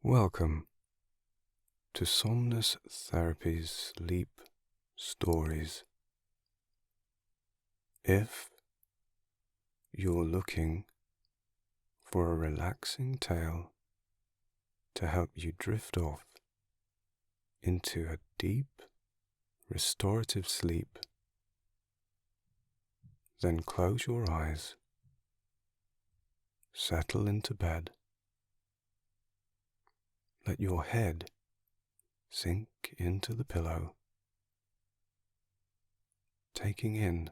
Welcome to Somnus Therapy's Sleep Stories. If you're looking for a relaxing tale to help you drift off into a deep, restorative sleep, then close your eyes, settle into bed. Let your head sink into the pillow, taking in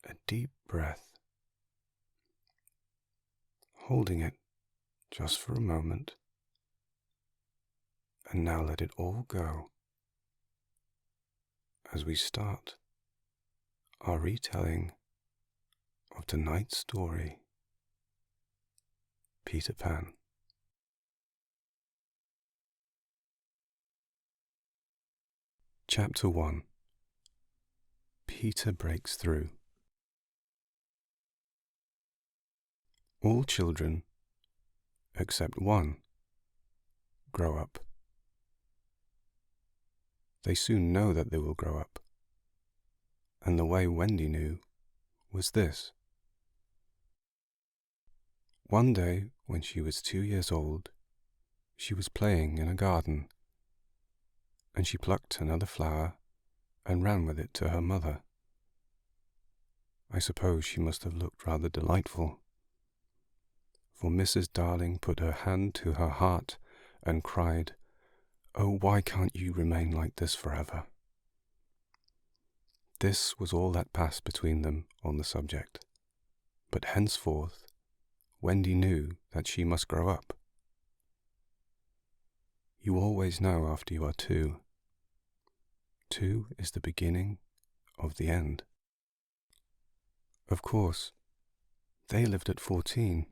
a deep breath, holding it just for a moment, and now let it all go as we start our retelling of tonight's story, Peter Pan. Chapter 1. Peter Breaks Through. All children, except one, grow up. They soon know that they will grow up, and the way Wendy knew was this. One day, when she was 2 years old, she was playing in a garden, and she plucked another flower and ran with it to her mother. I suppose she must have looked rather delightful, for Mrs. Darling put her hand to her heart and cried, "Oh, why can't you remain like this forever?" This was all that passed between them on the subject, but henceforth Wendy knew that she must grow up. You always know after you are 2. 2 is the beginning of the end. Of course, they lived at 14,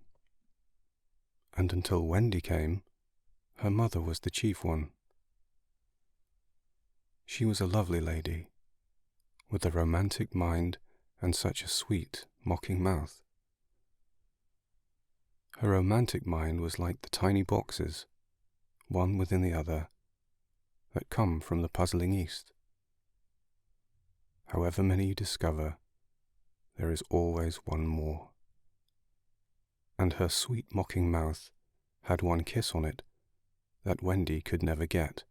and until Wendy came, her mother was the chief one. She was a lovely lady, with a romantic mind and such a sweet, mocking mouth. Her romantic mind was like the tiny boxes, one within the other, that come from the puzzling East. However many you discover, there is always one more. And her sweet mocking mouth had one kiss on it that Wendy could never get,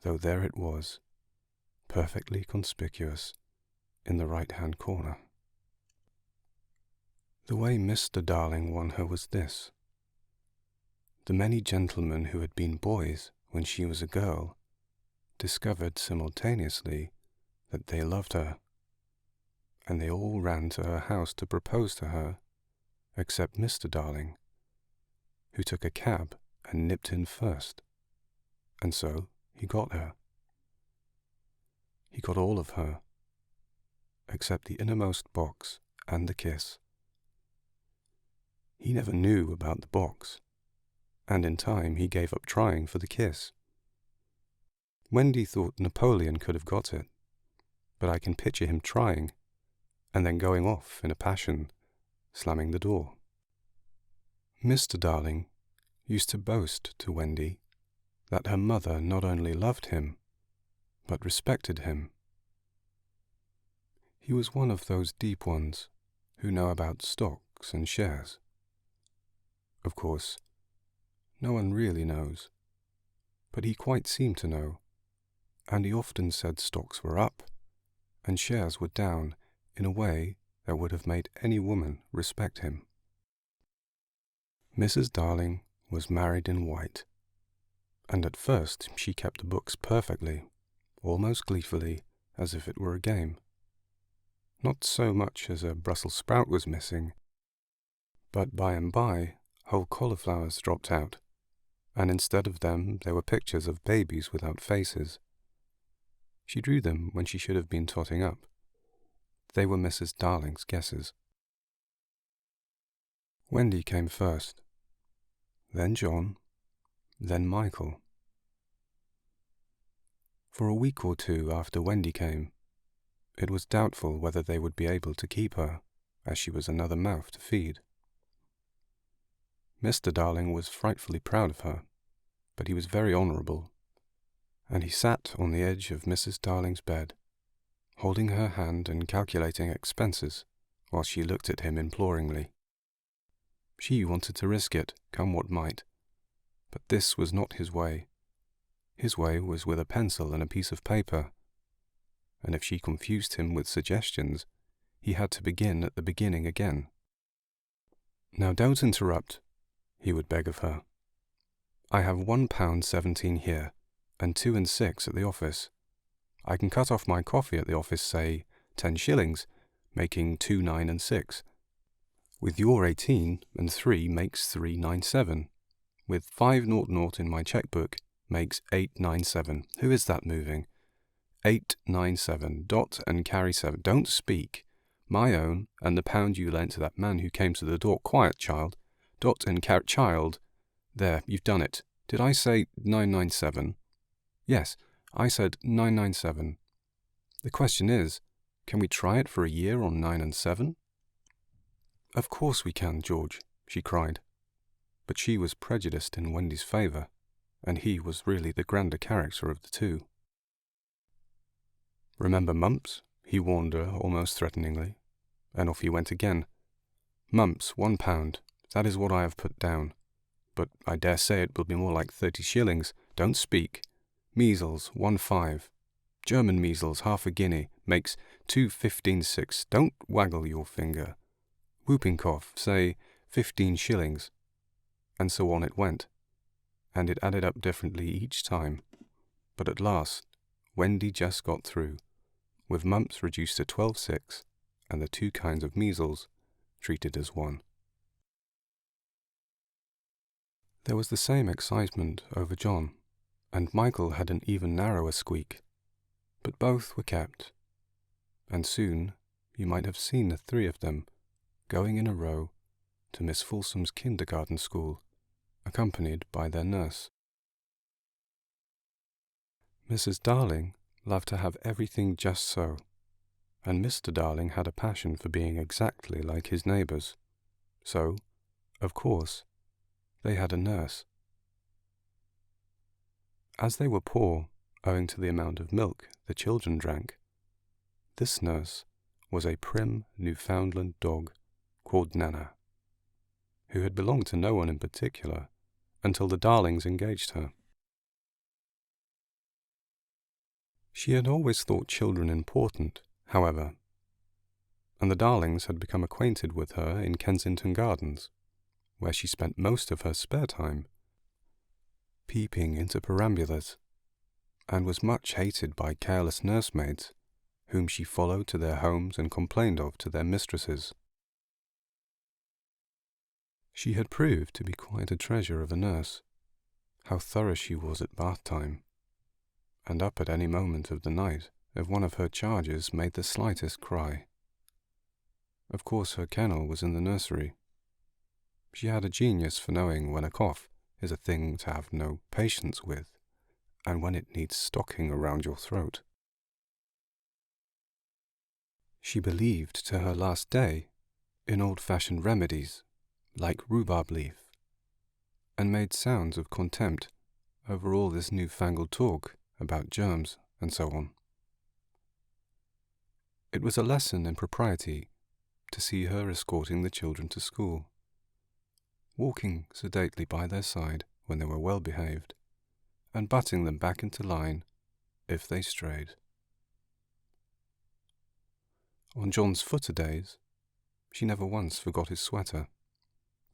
though there it was, perfectly conspicuous in the right-hand corner. The way Mr. Darling won her was this. The many gentlemen who had been boys when she was a girl discovered simultaneously that they loved her, and they all ran to her house to propose to her, except Mr. Darling, who took a cab and nipped in first, and so he got her. He got all of her, except the innermost box and the kiss. He never knew about the box, and in time he gave up trying for the kiss. Wendy thought Napoleon could have got it, but I can picture him trying, and then going off in a passion, slamming the door. Mr. Darling used to boast to Wendy that her mother not only loved him, but respected him. He was one of those deep ones who know about stocks and shares. Of course, no one really knows, but he quite seemed to know, and he often said stocks were up and shares were down in a way that would have made any woman respect him. Mrs. Darling was married in white, and at first she kept the books perfectly, almost gleefully, as if it were a game. Not so much as a Brussels sprout was missing, but by and by whole cauliflowers dropped out, and instead of them there were pictures of babies without faces. She drew them when she should have been totting up. They were Mrs. Darling's guesses. Wendy came first, then John, then Michael. For a week or 2 after Wendy came, it was doubtful whether they would be able to keep her, as she was another mouth to feed. Mr. Darling was frightfully proud of her, but he was very honourable, and he sat on the edge of Mrs. Darling's bed, holding her hand and calculating expenses while she looked at him imploringly. She wanted to risk it, come what might, but this was not his way. His way was with a pencil and a piece of paper, and if she confused him with suggestions, he had to begin at the beginning again. "Now don't interrupt," he would beg of her. "I have £1.17 here, and 2 and 6 at the office. I can cut off my coffee at the office, say 10 shillings, making 2, 9 and 6. With your 18 and 3 makes 397. With 500 in my checkbook makes 897. Who is that moving? 897. Dot and carry 7. Don't speak. My own and the pound you lent to that man who came to the door. Quiet, child. Dot and carry. Child. There, you've done it. Did I say 997? Yes, I said 997. The question is, can we try it for a year on 9 and 7? Of course we can, George, she cried. But she was prejudiced in Wendy's favour, and he was really the grander character of the two. Remember Mumps? He warned her almost threateningly, and off he went again. Mumps, £1, that is what I have put down. But I dare say it will be more like 30 shillings. Don't speak. Measles, 1.5. German measles, half a guinea, makes 2.15.6. Don't waggle your finger. Whooping cough, say 15 shillings. And so on it went, and it added up differently each time. But at last, Wendy just got through, with mumps reduced to 12.6, and the 2 kinds of measles treated as 1. There was the same excitement over John, and Michael had an even narrower squeak, but both were kept, and soon you might have seen the 3 of them going in a row to Miss Fulsom's kindergarten school, accompanied by their nurse. Mrs. Darling loved to have everything just so, and Mr. Darling had a passion for being exactly like his neighbours. So, of course, they had a nurse. As they were poor, owing to the amount of milk the children drank, this nurse was a prim Newfoundland dog called Nana, who had belonged to no one in particular until the Darlings engaged her. She had always thought children important, however, and the Darlings had become acquainted with her in Kensington Gardens, where she spent most of her spare time peeping into perambulas, and was much hated by careless nursemaids, whom she followed to their homes and complained of to their mistresses. She had proved to be quite a treasure of a nurse. How thorough she was at bath time, and up at any moment of the night if one of her charges made the slightest cry. Of course her kennel was in the nursery. She had a genius for knowing when a cough is a thing to have no patience with, and when it needs stocking around your throat. She believed to her last day in old-fashioned remedies, like rhubarb leaf, and made sounds of contempt over all this newfangled talk about germs and so on. It was a lesson in propriety to see her escorting the children to school, walking sedately by their side when they were well behaved, and butting them back into line if they strayed. On John's footer days, she never once forgot his sweater,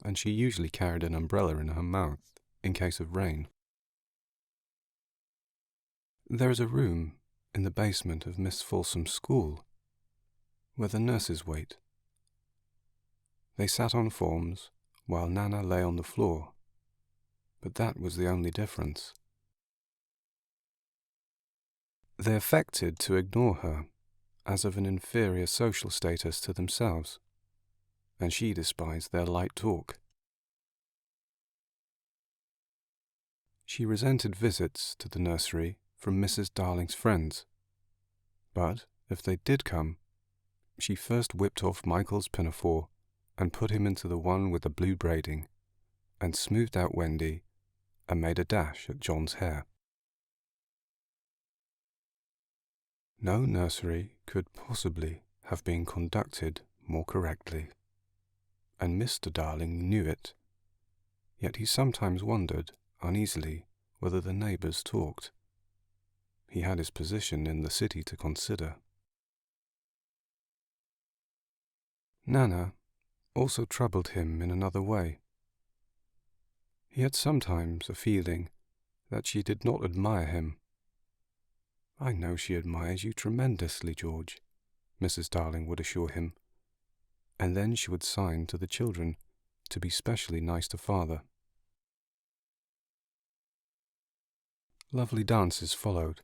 and she usually carried an umbrella in her mouth in case of rain. There is a room in the basement of Miss Fulsom's school where the nurses wait. They sat on forms while Nana lay on the floor, but that was the only difference. They affected to ignore her as of an inferior social status to themselves, and she despised their light talk. She resented visits to the nursery from Mrs. Darling's friends, but if they did come, she first whipped off Michael's pinafore and put him into the one with the blue braiding, and smoothed out Wendy and made a dash at John's hair. No nursery could possibly have been conducted more correctly, and Mr. Darling knew it, yet he sometimes wondered uneasily whether the neighbours talked. He had his position in the city to consider. Nana also troubled him in another way. He had sometimes a feeling that she did not admire him. "I know she admires you tremendously, George," Mrs. Darling would assure him, and then she would sign to the children to be specially nice to father. Lovely dances followed,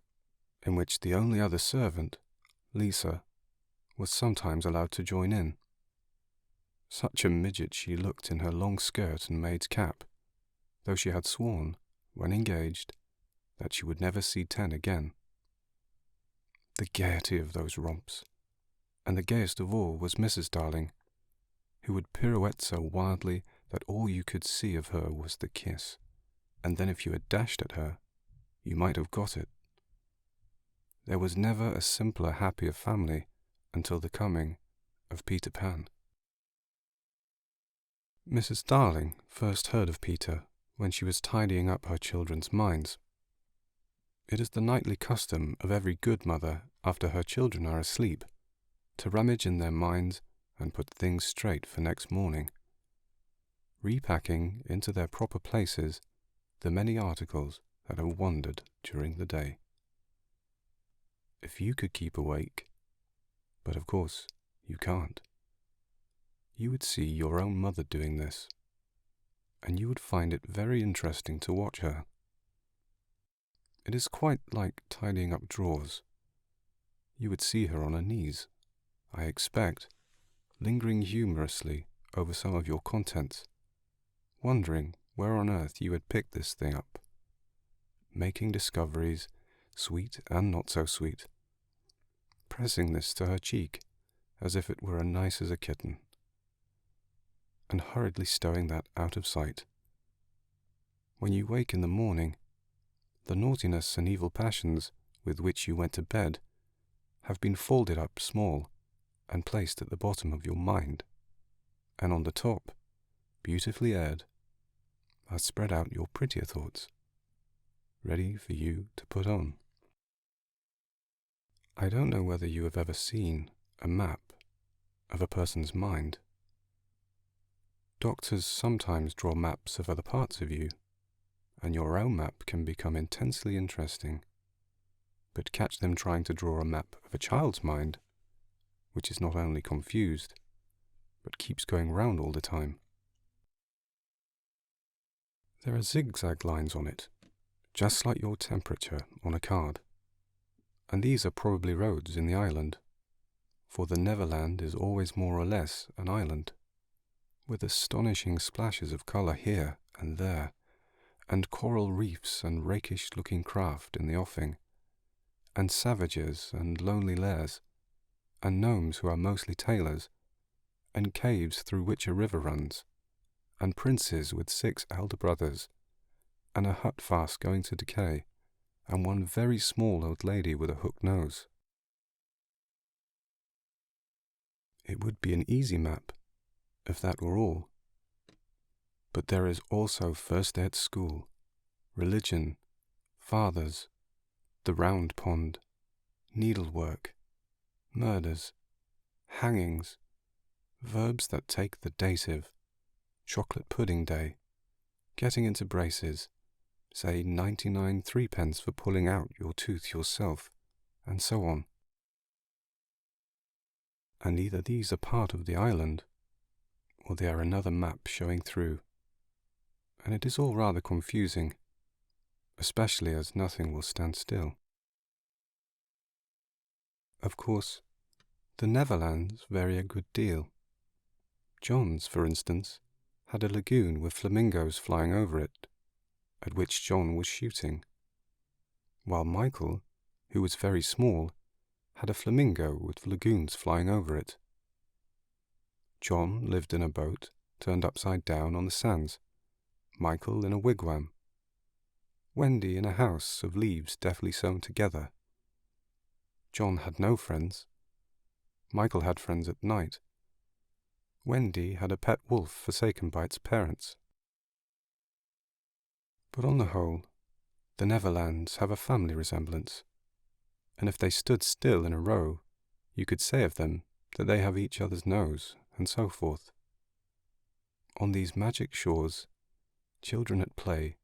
in which the only other servant, Lisa, was sometimes allowed to join in. Such a midget she looked in her long skirt and maid's cap, though she had sworn, when engaged, that she would never see 10 again. The gaiety of those romps, and the gayest of all was Mrs. Darling, who would pirouette so wildly that all you could see of her was the kiss, and then if you had dashed at her, you might have got it. There was never a simpler, happier family until the coming of Peter Pan. Mrs. Darling first heard of Peter when she was tidying up her children's minds. It is the nightly custom of every good mother, after her children are asleep, to rummage in their minds and put things straight for next morning, repacking into their proper places the many articles that have wandered during the day. If you could keep awake, but of course you can't, you would see your own mother doing this, and you would find it very interesting to watch her. It is quite like tidying up drawers. You would see her on her knees, I expect, lingering humorously over some of your contents, wondering where on earth you had picked this thing up, making discoveries, sweet and not so sweet, pressing this to her cheek as if it were as nice as a kitten, and hurriedly stowing that out of sight. When you wake in the morning, the naughtiness and evil passions with which you went to bed have been folded up small and placed at the bottom of your mind, and on the top, beautifully aired, are spread out your prettier thoughts, ready for you to put on. I don't know whether you have ever seen a map of a person's mind. Doctors sometimes draw maps of other parts of you, and your own map can become intensely interesting, but catch them trying to draw a map of a child's mind, which is not only confused, but keeps going round all the time. There are zigzag lines on it, just like your temperature on a card, and these are probably roads in the island, for the Neverland is always more or less an island, with astonishing splashes of colour here and there, and coral reefs and rakish-looking craft in the offing, and savages and lonely lairs, and gnomes who are mostly tailors, and caves through which a river runs, and princes with 6 elder brothers, and a hut fast going to decay, and one very small old lady with a hooked nose. It would be an easy map, if that were all. But there is also first day at school, religion, fathers, the round pond, needlework, murders, hangings, verbs that take the dative, chocolate pudding day, getting into braces, say 99 threepence for pulling out your tooth yourself, and so on. And either these are part of the island, or they are another map showing through, and it is all rather confusing, especially as nothing will stand still. Of course, the Neverlands vary a good deal. John's, for instance, had a lagoon with flamingos flying over it, at which John was shooting, while Michael, who was very small, had a flamingo with lagoons flying over it. John lived in a boat turned upside down on the sands, Michael in a wigwam, Wendy in a house of leaves deftly sewn together. John had no friends. Michael had friends at night. Wendy had a pet wolf forsaken by its parents. But on the whole, the Neverlands have a family resemblance, and if they stood still in a row, you could say of them that they have each other's nose, and so forth. On these magic shores, children at play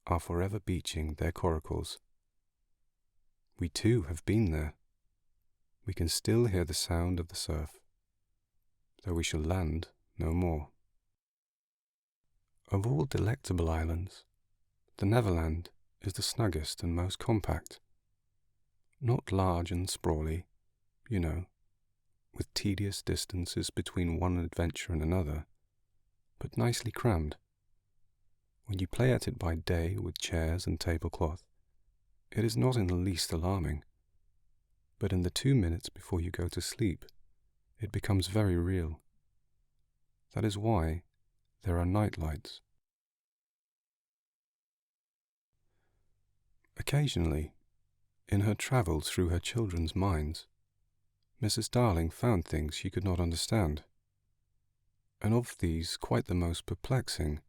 are forever beaching their coracles. We too have been there. We can still hear the sound of the surf, though we shall land no more. Of all delectable islands, the Neverland is the snuggest and most compact. Not large and sprawly, you know, with tedious distances between one adventure and another, but nicely crammed. When you play at it by day with chairs and tablecloth, it is not in the least alarming, but in the 2 minutes before you go to sleep, it becomes very real. That is why there are night lights. Occasionally, in her travels through her children's minds, Mrs. Darling found things she could not understand, and of these quite the most perplexing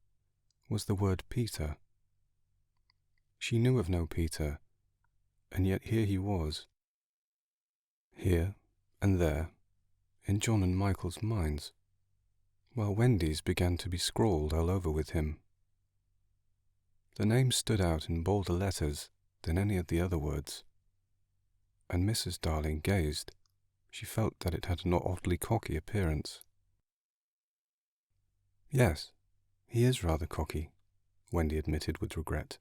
was the word Peter. She knew of no Peter, and yet here he was, here and there, in John and Michael's minds, while Wendy's began to be scrawled all over with him. The name stood out in bolder letters than any of the other words, and Mrs. Darling gazed. She felt that it had an oddly cocky appearance. Yes, he is rather cocky, Wendy admitted with regret.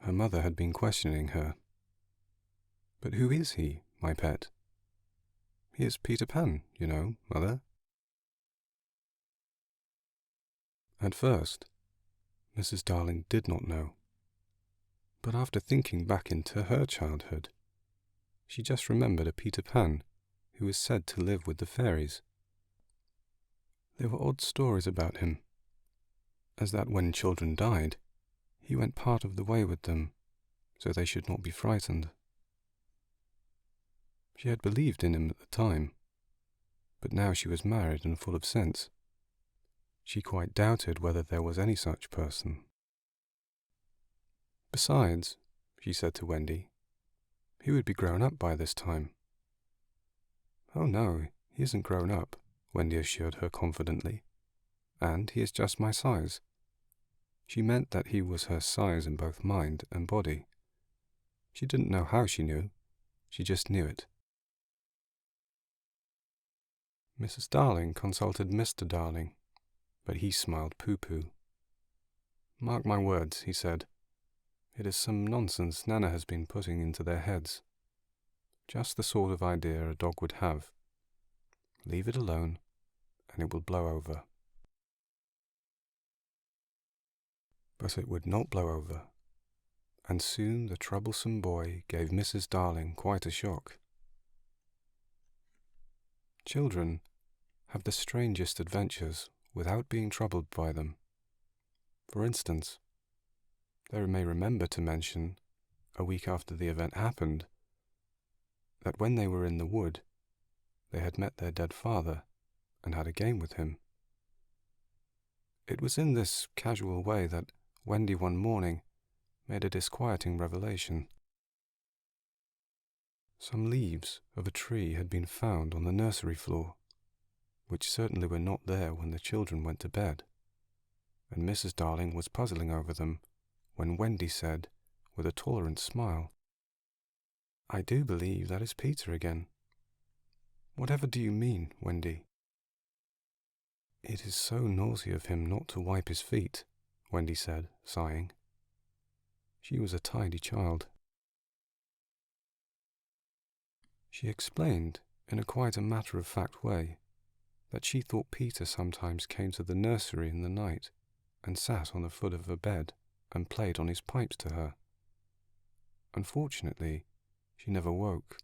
Her mother had been questioning her. But who is he, my pet? He is Peter Pan, you know, Mother. At first, Mrs. Darling did not know. But after thinking back into her childhood, she just remembered a Peter Pan who was said to live with the fairies. There were odd stories about him, as that when children died, he went part of the way with them, so they should not be frightened. She had believed in him at the time, but now she was married and full of sense. She quite doubted whether there was any such person. Besides, she said to Wendy, he would be grown up by this time. Oh no, he isn't grown up, Wendy assured her confidently, and he is just my size. She meant that he was her size in both mind and body. She didn't know how she knew, she just knew it. Mrs. Darling consulted Mr. Darling, but he smiled pooh-pooh. Mark my words, he said. It is some nonsense Nana has been putting into their heads. Just the sort of idea a dog would have. Leave it alone, and it will blow over. But it would not blow over, and soon the troublesome boy gave Mrs. Darling quite a shock. Children have the strangest adventures without being troubled by them. For instance, they may remember to mention, a week after the event happened, that when they were in the wood, they had met their dead father and had a game with him. It was in this casual way that Wendy one morning made a disquieting revelation. Some leaves of a tree had been found on the nursery floor, which certainly were not there when the children went to bed, and Mrs. Darling was puzzling over them when Wendy said, with a tolerant smile, I do believe that is Peter again. Whatever do you mean, Wendy? It is so naughty of him not to wipe his feet, Wendy said, sighing. She was a tidy child. She explained, in a quite a matter-of-fact way, that she thought Peter sometimes came to the nursery in the night and sat on the foot of her bed and played on his pipes to her. Unfortunately, she never woke,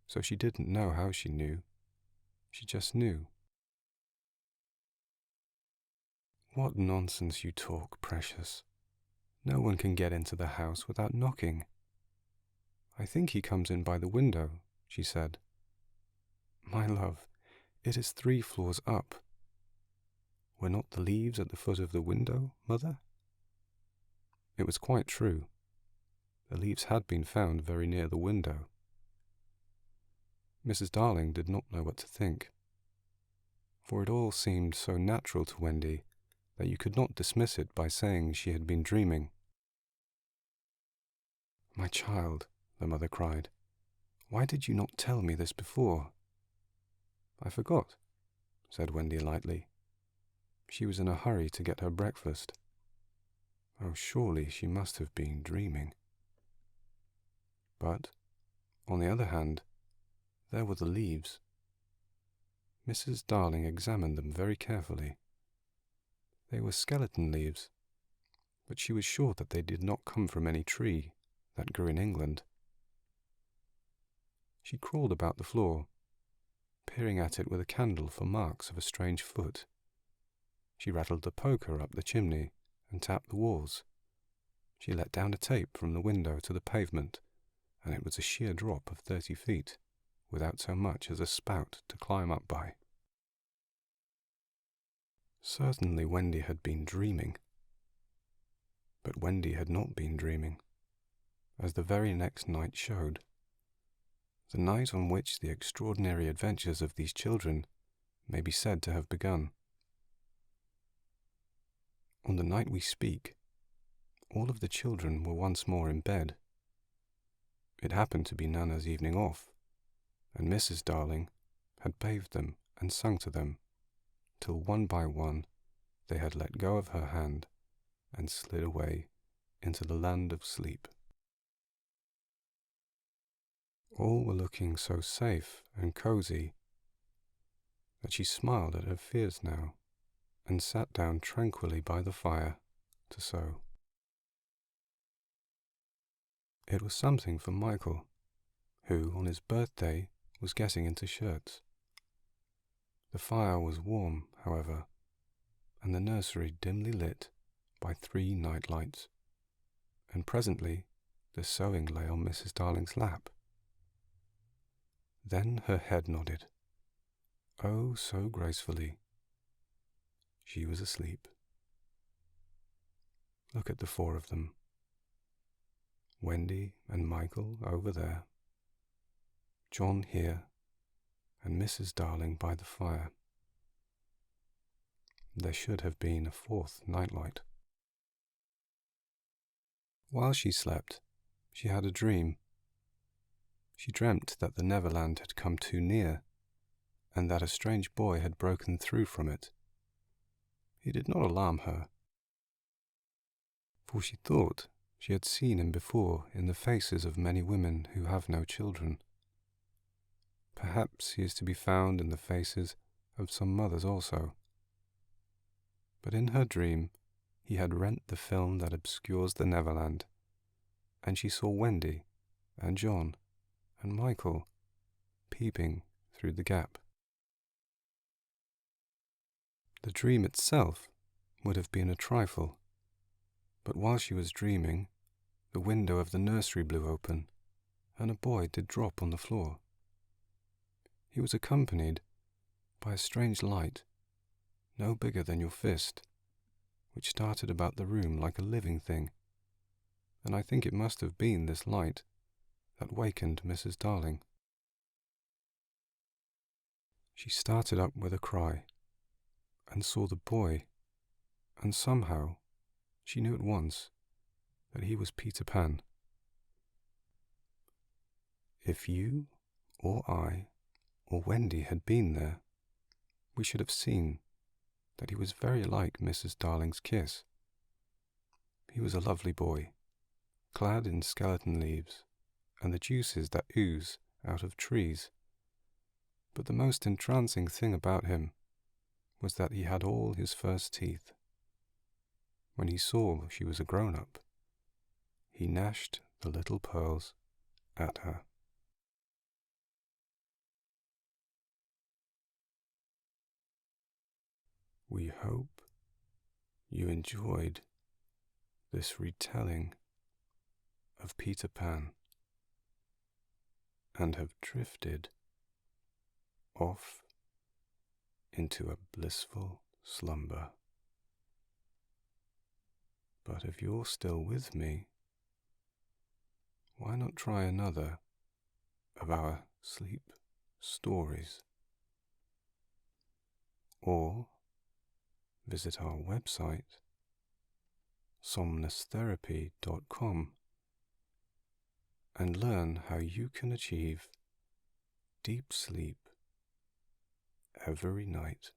so she didn't know how she knew. She just knew. What nonsense you talk, precious. No one can get into the house without knocking. I think he comes in by the window, she said. My love, it is 3 floors up. Were not the leaves at the foot of the window, Mother? It was quite true. The leaves had been found very near the window. Mrs. Darling did not know what to think, for it all seemed so natural to Wendy that you could not dismiss it by saying she had been dreaming. My child, the mother cried, why did you not tell me this before? I forgot, said Wendy lightly. She was in a hurry to get her breakfast. Oh, surely she must have been dreaming. But, on the other hand, there were the leaves. Mrs. Darling examined them very carefully. They were skeleton leaves, but she was sure that they did not come from any tree that grew in England. She crawled about the floor, peering at it with a candle for marks of a strange foot. She rattled the poker up the chimney and tapped the walls. She let down a tape from the window to the pavement, and it was a sheer drop of 30 feet, without so much as a spout to climb up by. Certainly Wendy had been dreaming. But Wendy had not been dreaming, as the very next night showed. The night on which the extraordinary adventures of these children may be said to have begun. On the night we speak, all of the children were once more in bed. It happened to be Nana's evening off, and Mrs. Darling had bathed them and sung to them, till one by one they had let go of her hand and slid away into the land of sleep. All were looking so safe and cozy that she smiled at her fears now and sat down tranquilly by the fire to sew. It was something for Michael, who on his birthday was getting into shirts. The fire was warm, however, and the nursery dimly lit by 3 night lights, and presently the sewing lay on Mrs. Darling's lap. Then her head nodded, oh so gracefully. She was asleep. Look at the 4 of them. Wendy and Michael over there, John here, and Mrs. Darling by the fire. There should have been a 4th nightlight. While she slept, she had a dream. She dreamt that the Neverland had come too near, and that a strange boy had broken through from it. He did not alarm her, for she thought she had seen him before in the faces of many women who have no children. Perhaps he is to be found in the faces of some mothers also. But in her dream, he had rent the film that obscures the Neverland, and she saw Wendy and John and Michael peeping through the gap. The dream itself would have been a trifle, but while she was dreaming, the window of the nursery blew open, and a boy did drop on the floor. He was accompanied by a strange light, no bigger than your fist, which darted about the room like a living thing, and I think it must have been this light that wakened Mrs. Darling. She started up with a cry, and saw the boy, and somehow she knew at once that he was Peter Pan. If you, or I, or Wendy had been there, we should have seen that he was very like Mrs. Darling's kiss. He was a lovely boy, clad in skeleton leaves and the juices that ooze out of trees. But the most entrancing thing about him was that he had all his first teeth. When he saw she was a grown-up, he gnashed the little pearls at her. We hope you enjoyed this retelling of Peter Pan and have drifted off into a blissful slumber. But if you're still with me, why not try another of our sleep stories? Or visit our website, somnustherapy.com, and learn how you can achieve deep sleep every night.